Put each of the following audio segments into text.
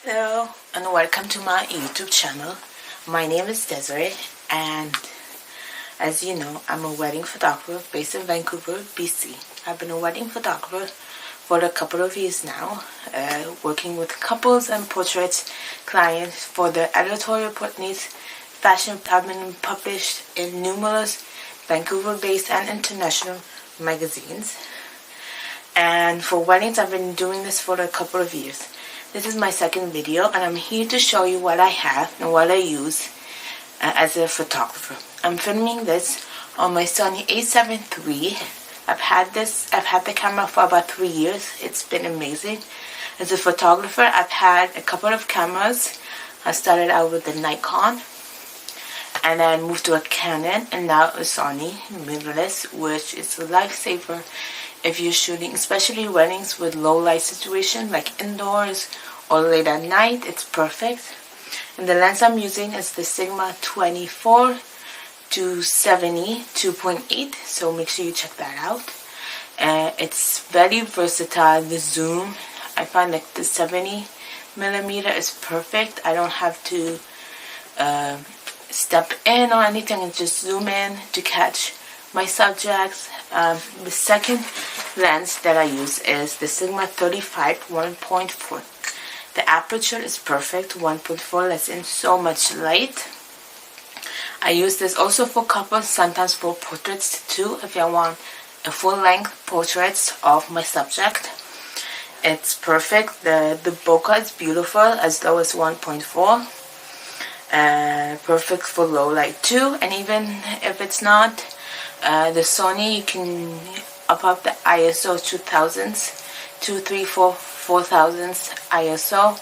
Hello and welcome to my YouTube channel. My name is Desiree and as you know, I'm a wedding photographer based in Vancouver, BC. I've been a wedding photographer for a couple of years now, working with couples and portrait clients for the editorial portraits fashion have been published in numerous Vancouver-based and international magazines. And for weddings, I've been doing this for a couple of years. This is my second video and I'm here to show you what I have and what I use as a photographer. I'm filming this on my Sony a7 III. I've had the camera for about 3 years. It's been amazing. As a photographer, I've had a couple of cameras. I started out with the Nikon and then moved to a Canon and now a Sony mirrorless, which is a lifesaver if you're shooting, especially weddings with low light situation like indoors or late at night. It's perfect. And the lens I'm using is the Sigma 24 to 70 2.8, so make sure you check that out. It's very versatile. The zoom, I find like the 70mm is perfect. I don't have to step in or anything and just zoom in to catch my subjects. The second lens that I use is the Sigma 35 1.4. The aperture is perfect, 1.4 lets in so much light. I use this also for couples, sometimes for portraits too, if I want a full-length portraits of my subject. It's perfect. The bokeh is beautiful, as low as 1.4. Perfect for low light too, and even if it's not, the Sony, you can up the ISO 2000s, 4000s ISO,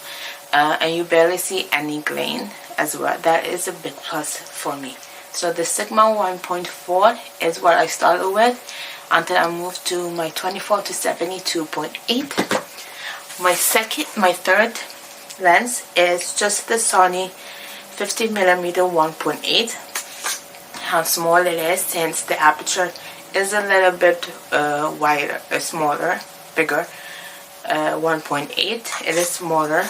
and you barely see any grain as well. That is a big plus for me. So the Sigma 1.4 is what I started with until I moved to my 24 to 70 2.8. My third lens is just the Sony 50mm 1.8. How small it is, since the aperture is a little bit wider, smaller, bigger. 1.8. It is smaller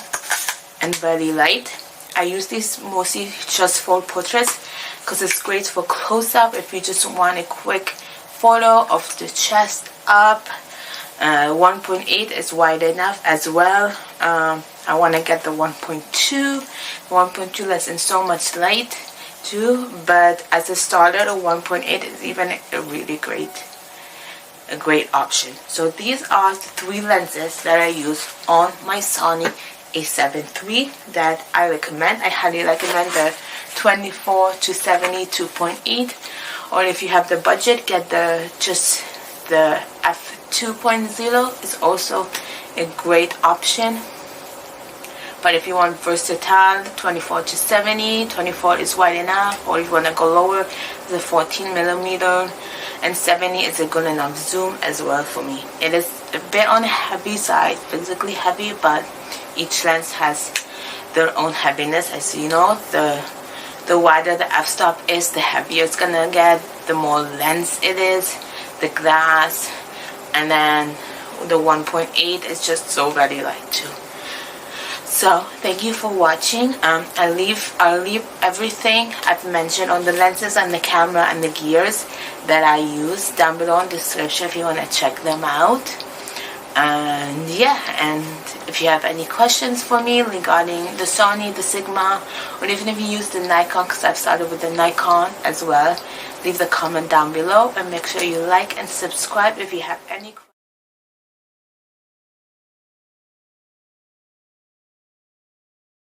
and very light. I use these mostly just for portraits because it's great for close-up if you just want a quick photo of the chest up. 1.8 is wide enough as well. I want to get the 1.2. 1.2 lets in so much light too, but as a starter, the 1.8 is even a really great option. So these are the three lenses that I use on my Sony a7 III that I recommend. I highly recommend the 24 to 70 2.8, or if you have the budget, get the f2.0 is also a great option. But if you want versatile, 24 to 70, 24 is wide enough, or if you want to go lower, the 14mm, and 70 is a good enough zoom as well for me. It is a bit on the heavy side, physically heavy, but each lens has their own heaviness. As you know, the wider the f-stop is, the heavier it's gonna get, the more lens it is, the glass, and then the 1.8 is just so very light too. So thank you for watching. I'll leave everything I've mentioned on the lenses and the camera and the gears that I use down below in the description if you want to check them out. And yeah, and if you have any questions for me regarding the Sony, the Sigma, or even if you use the Nikon, because I've started with the Nikon as well, leave the comment down below and make sure you like and subscribe if you have any questions.